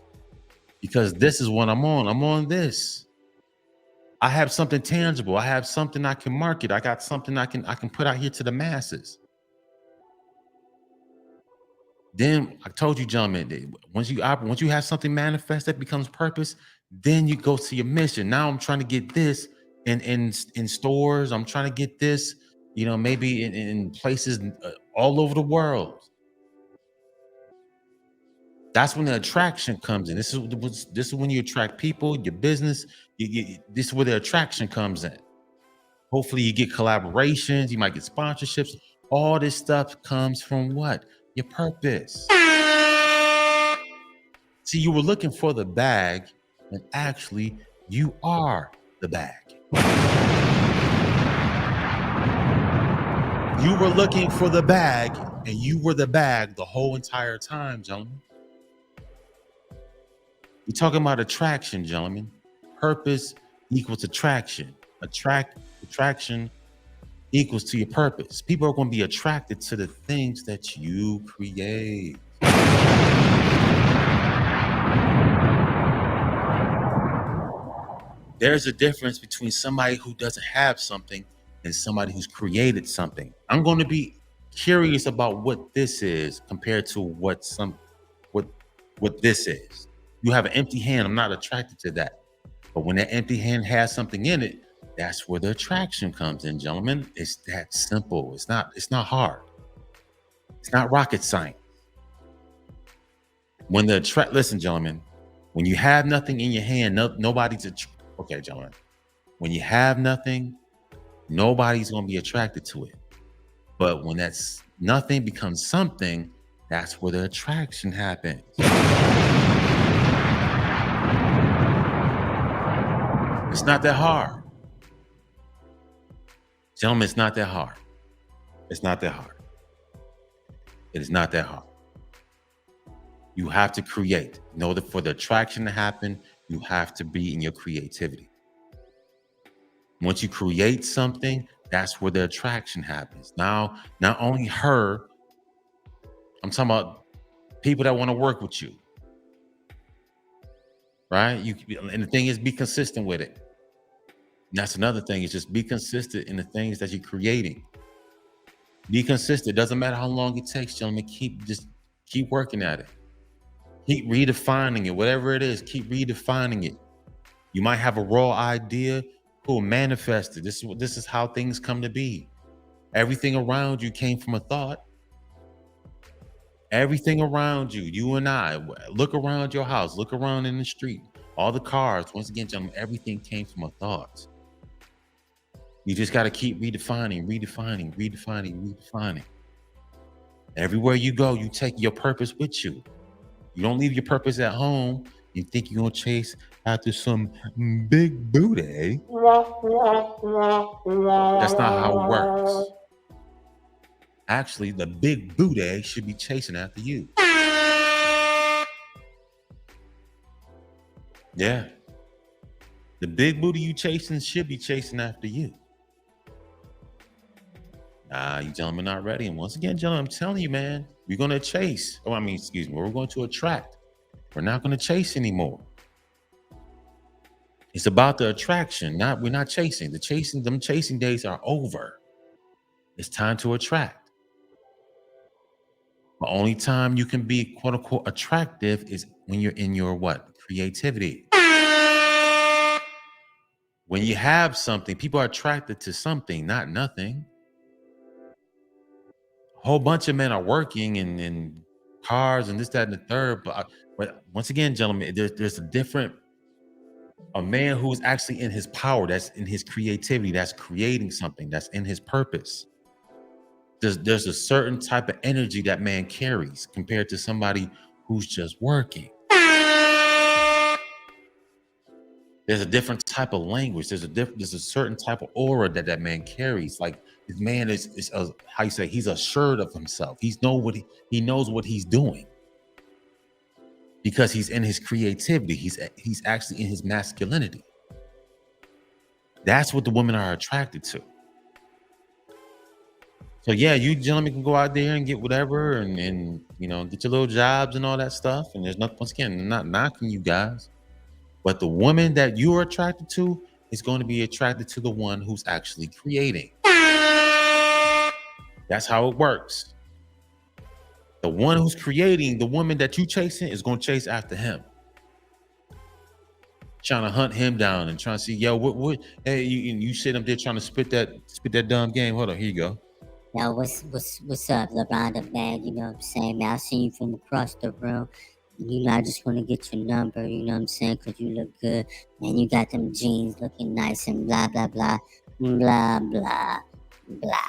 because this is what I'm on. I'm on this. I have something tangible. I have something I can market. I got something I can put out here to the masses. Then I told you, gentlemen, once you have something manifest that becomes purpose, then you go to your mission. Now I'm trying to get this in stores. I'm trying to get this, maybe in places all over the world. That's when the attraction comes in. This is when you attract people, your business. This is where the attraction comes in. Hopefully, you get collaborations. You might get sponsorships. All this stuff comes from what? Your purpose. See, you were looking for the bag, and actually, you are the bag. You were looking for the bag, and you were the bag the whole entire time, gentlemen. We're talking about attraction, gentlemen. Purpose equals attraction. Attraction equals to your purpose. People are going to be attracted to the things that you create. There's a difference between somebody who doesn't have something and somebody who's created something. I'm going to be curious about what this is compared to what this is. You have an empty hand. I'm not attracted to that. But when that empty hand has something in it, that's where the attraction comes in, gentlemen. It's that simple. It's not hard. It's not rocket science. Listen, gentlemen, when you have nothing in your hand, nobody's okay, gentlemen. When you have nothing, nobody's going to be attracted to it. But when that's nothing becomes something, that's where the attraction happens. It's not that hard. Gentlemen, it's not that hard. It's not that hard. It is not that hard. You have to create. In order for the attraction to happen, you have to be in your creativity. Once you create something, that's where the attraction happens. Now, not only her, I'm talking about people that want to work with you. Right? And the thing is, be consistent with it. And that's another thing, is just be consistent in the things that you're creating. Be consistent. It doesn't matter how long it takes, gentlemen. Keep working at it. Keep redefining it. Whatever it is, keep redefining it. You might have a raw idea. Cool, manifest it. This is how things come to be. Everything around you came from a thought. Everything around you, you and I, look around your house, look around in the street, all the cars, once again, gentlemen, everything came from a thought. You just got to keep redefining. Everywhere you go, you take your purpose with you. You don't leave your purpose at home. You think you're going to chase after some big booty. That's not how it works. Actually, the big booty should be chasing after you. Yeah. The big booty you chasing should be chasing after you. You gentlemen not ready. And once again, gentlemen, I'm telling you, man, we're going to chase. We're going to attract. We're not going to chase anymore. It's about the attraction. We're not chasing. Them chasing days are over. It's time to attract. The only time you can be quote unquote attractive is when you're in your what? Creativity. When you have something, people are attracted to something, not nothing. A whole bunch of men are working in cars and this, that, and the third. But once again, gentlemen, there's a man who's actually in his power, that's in his creativity, that's creating something, that's in his purpose. There's a certain type of energy that man carries compared to somebody who's just working. There's a different type of language. There's a certain type of aura that man carries. Like, this man is how you say, he's assured of himself. He knows what he's doing. because he's in his creativity. He's actually in his masculinity. That's what the women are attracted to. So yeah, you gentlemen can go out there and get whatever and you know, get your little jobs and all that stuff. And there's nothing, once again, I'm not knocking you guys, but the woman that you're attracted to is going to be attracted to the one who's actually creating. That's how it works. The one who's creating, the woman that you chasing, is going to chase after him, trying to hunt him down and trying to see, yo, what? Hey, you sit up there trying to spit that dumb game. Hold on, here you go. Yo, what's up, LeBron, man? You know what I'm saying, man? I seen you from across the room. You know, I just want to get your number, you know what I'm saying? Because you look good. Man, you got them jeans looking nice and blah, blah, blah. Blah, blah, blah.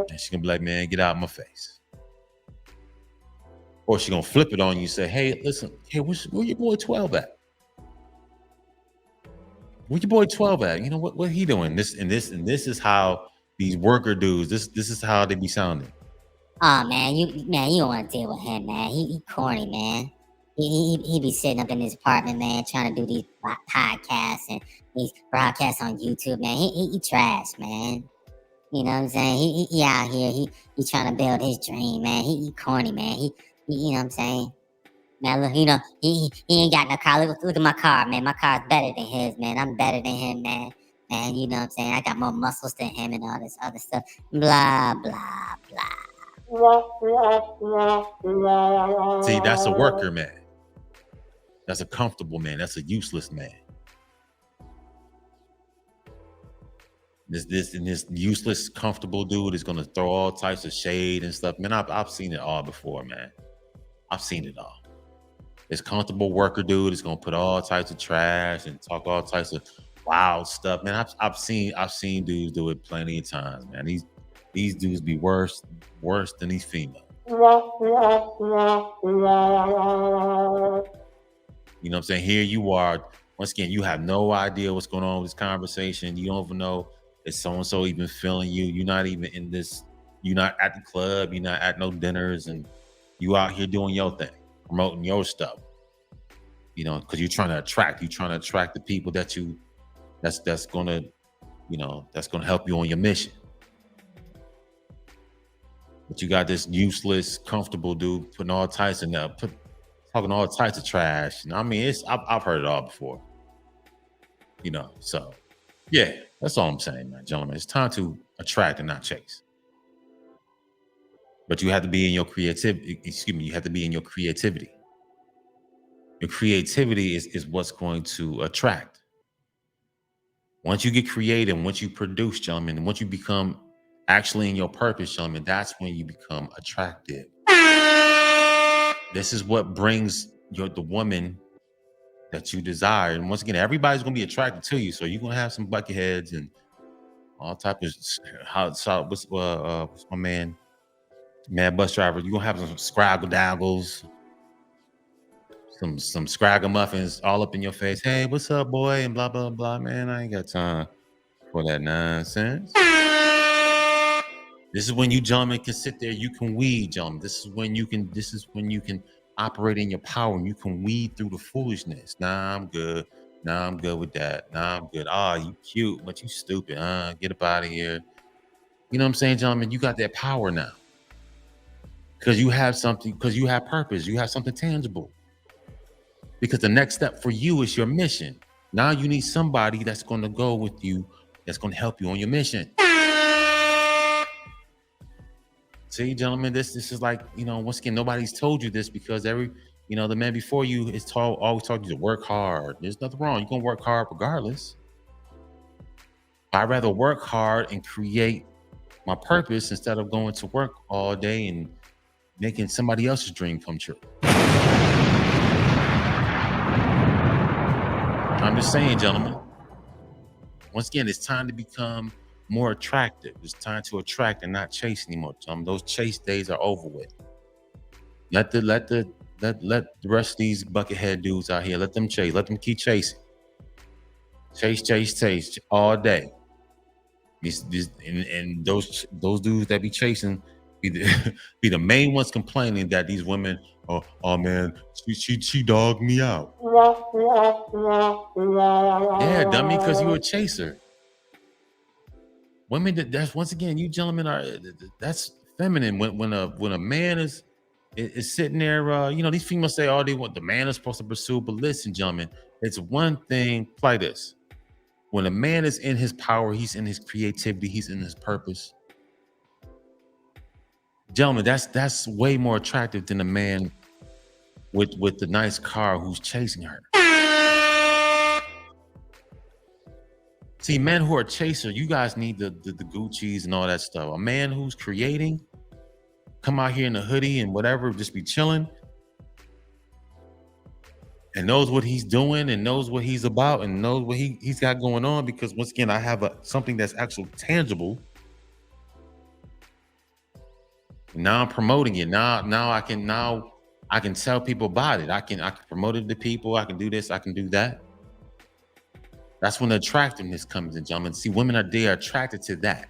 And she gonna be like, man, get out of my face. Or she gonna flip it on you and say, hey, listen, hey, where your boy 12 at? Where your boy 12 at? You know what he doing? This is how these worker dudes, this is how they be sounding. Oh man, you don't want to deal with him, man. He corny, man. He be sitting up in his apartment, man, trying to do these podcasts and these broadcasts on YouTube, man. He trash, man. You know what I'm saying? He out here, he trying to build his dream, man. He corny, man. He you know what I'm saying? Man, look, you know, he ain't got no car. Look at my car, man. My car's better than his, man. I'm better than him, man. Man, you know what I'm saying? I got more muscles than him and all this other stuff. Blah, blah, blah. See, that's a worker man. That's a comfortable man. That's a useless man. This useless, comfortable dude is gonna throw all types of shade and stuff. Man, I've seen it all before, man. I've seen it all. This comfortable worker dude is gonna put all types of trash and talk all types of wild stuff. Man, I've seen dudes do it plenty of times, man. These dudes be worse than these females. You know what I'm saying? Here you are. Once again, you have no idea what's going on with this conversation. You don't even know if so-and-so even feeling you. You're not even in this. You're not at the club. You're not at no dinners. And you out here doing your thing, promoting your stuff. You know, because you're trying to attract. You're trying to attract the people that's gonna, you know, that's gonna help you on your mission. But you got this useless, comfortable dude putting all types in there, talking all types of trash. And I mean, I've heard it all before. You know, so yeah, that's all I'm saying, man, gentlemen. It's time to attract and not chase. But you have to be in your creativity. Excuse me, you have to be in your creativity. Your creativity is what's going to attract. Once you get creative, once you produce, gentlemen, and once you become actually in your purpose, gentlemen, that's when you become attractive. This is what brings the woman that you desire. And once again, everybody's gonna be attracted to you. So you're gonna have some bucketheads and all type of what's my man bus driver. You're gonna have some scraggle daggles, some scraggle muffins all up in your face. Hey, what's up, boy? And blah blah blah. Man, I ain't got time for that nonsense. This is when you gentlemen can sit there. You can weed, gentlemen. This is when you can operate in your power and you can weed through the foolishness. Nah, I'm good. Nah, I'm good with that. Nah, I'm good. Ah, you cute, but you stupid. Get up out of here. You know what I'm saying, gentlemen? You got that power now. Because you have something, because you have purpose. You have something tangible. Because the next step for you is your mission. Now you need somebody that's going to go with you, that's going to help you on your mission. See, gentlemen, this is like, you know, once again, nobody's told you this because the man before you is always told you to work hard. There's nothing wrong. You're going to work hard regardless. I'd rather work hard and create my purpose instead of going to work all day and making somebody else's dream come true. I'm just saying, gentlemen, once again, it's time to become more attractive. It's time to attract and not chase anymore. Those chase days are over with. Let the rest of these buckethead dudes out here, let them chase. Let them keep chasing. Chase all day. And those dudes that be chasing, Be the, be the main ones complaining that these women, oh man, she dogged me out. Yeah, dummy, because you a chaser. Women, that's once again, you gentlemen are that's feminine. When a man is sitting there, these females say, "Oh, they want the man is supposed to pursue." But listen, gentlemen, it's one thing. Play this. When a man is in his power, he's in his creativity, he's in his purpose. Gentlemen, that's way more attractive than a man with the nice car who's chasing her. See, men who are chaser, you guys need the Gucci's and all that stuff. A man who's creating, come out here in a hoodie and whatever, just be chilling, and knows what he's doing and knows what he's about and knows what he's got going on. Because once again, I have something that's actually tangible. Now I'm promoting it. Now I can tell people about it. I can promote it to people. I can do this. I can do that. That's when the attractiveness comes in, gentlemen. See, women they are attracted to that.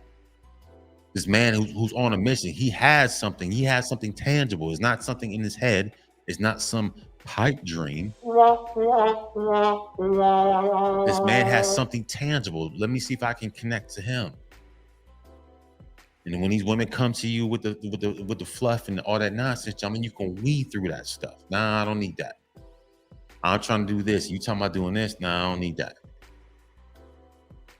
This man who's on a mission, he has something. He has something tangible. It's not something in his head. It's not some pipe dream. This man has something tangible. Let me see if I can connect to him. And then when these women come to you with the fluff and all that nonsense, gentlemen, you can weed through that stuff. Nah, I don't need that. I'm trying to do this. You talking about doing this? Nah, I don't need that.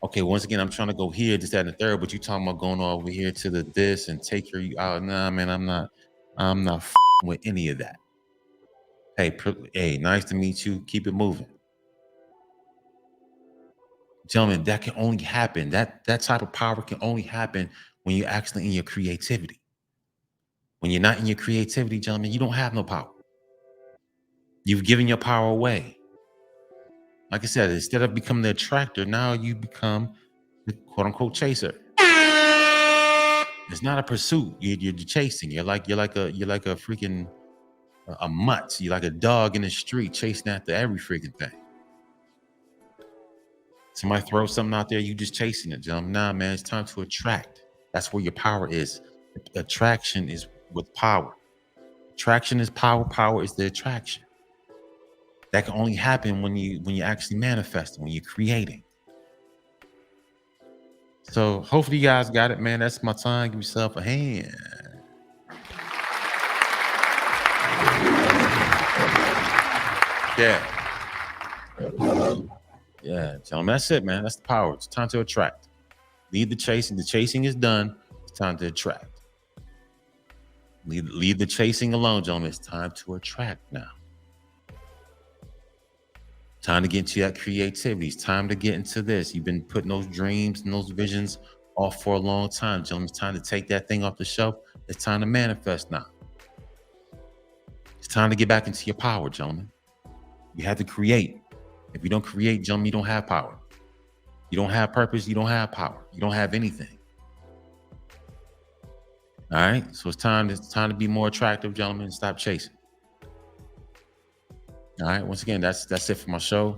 Okay, once again, I'm trying to go here, this, that, and the third, but you talking about going over here to the this and take you out. Nah, man, I'm not with any of that. Hey, nice to meet you. Keep it moving. Gentlemen, that can only happen. That type of power can only happen when you're actually in your creativity. When you're not in your creativity, gentlemen, you don't have no power. You've given your power away. Like I said, instead of becoming the attractor, now you become the quote unquote chaser. It's not a pursuit. You're chasing. You're like a freaking a mutt. You're like a dog in the street chasing after every freaking thing. Somebody throws something out there, you just chasing it, gentlemen. Nah, man, it's time to attract. That's where your power is. Attraction is with power. Attraction is power. Power is the attraction. That can only happen when you actually manifest, when you're creating. So hopefully you guys got it, man. That's my time. Give yourself a hand. Yeah, gentlemen, that's it, man. That's the power. It's time to attract. Leave the chasing. The chasing is done. It's time to attract. Leave the chasing alone, gentlemen. It's time to attract now. Time to get into that creativity. It's time to get into this. You've been putting those dreams and those visions off for a long time, gentlemen. It's time to take that thing off the shelf. It's time to manifest now. It's time to get back into your power, gentlemen. You have to create. If you don't create, gentlemen, you don't have power. You don't have purpose. You don't have power. You don't have anything. All right. So it's time to be more attractive, gentlemen, and stop chasing. All right. Once again, that's it for my show.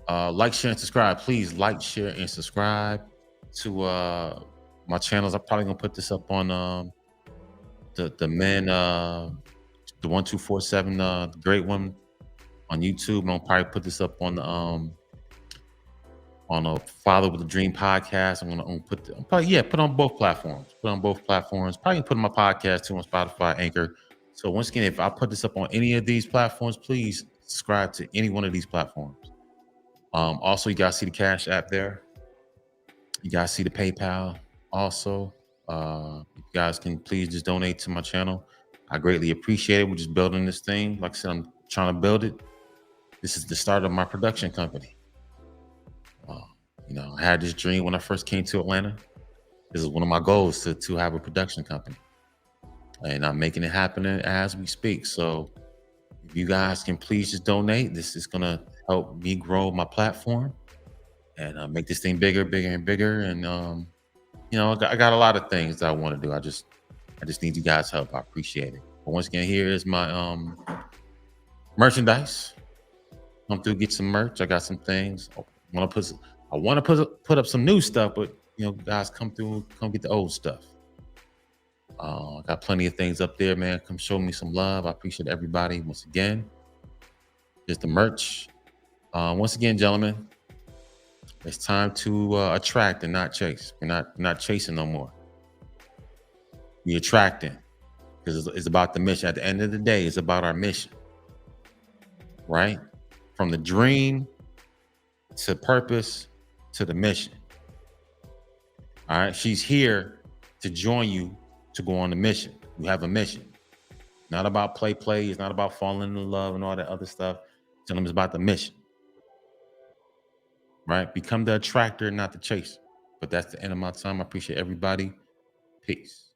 Like, share, and subscribe. Please like, share, and subscribe to my channels. I'm probably gonna put this up on the men, the 1247, the great one on YouTube. And I'll probably put this up on a Father with a Dream podcast. I'm gonna put on both platforms. Probably gonna put on my podcast too on Spotify, Anchor. So once again, if I put this up on any of these platforms, please subscribe to any one of these platforms. Also, you guys see the Cash App there. You guys see the PayPal. Also, you guys can please just donate to my channel. I greatly appreciate it. We're just building this thing. Like I said, I'm trying to build it. This is the start of my production company. I had this dream when I first came to Atlanta. This is one of my goals to have a production company. And I'm making it happen as we speak. So if you guys can please just donate, this is going to help me grow my platform and make this thing bigger, bigger, and bigger. And, I got a lot of things that I want to do. I just need you guys' help. I appreciate it. But once again, here is my merchandise. Come through, get some merch. I got some things. I want to put up some new stuff, but, guys, come through, come get the old stuff. Got plenty of things up there, man. Come show me some love. I appreciate everybody once again. Here's the merch. Once again, gentlemen, it's time to attract and not chase. We're not chasing no more. We're attracting because it's about the mission. At the end of the day, it's about our mission, right? From the dream to purpose to the mission. All right, she's here to join you to go on the mission. You have a mission. Not about play. It's not about falling in love and all that other stuff. Tell them it's about the mission. Right? Become the attractor, not the chaser. But that's the end of my time. I appreciate everybody. Peace.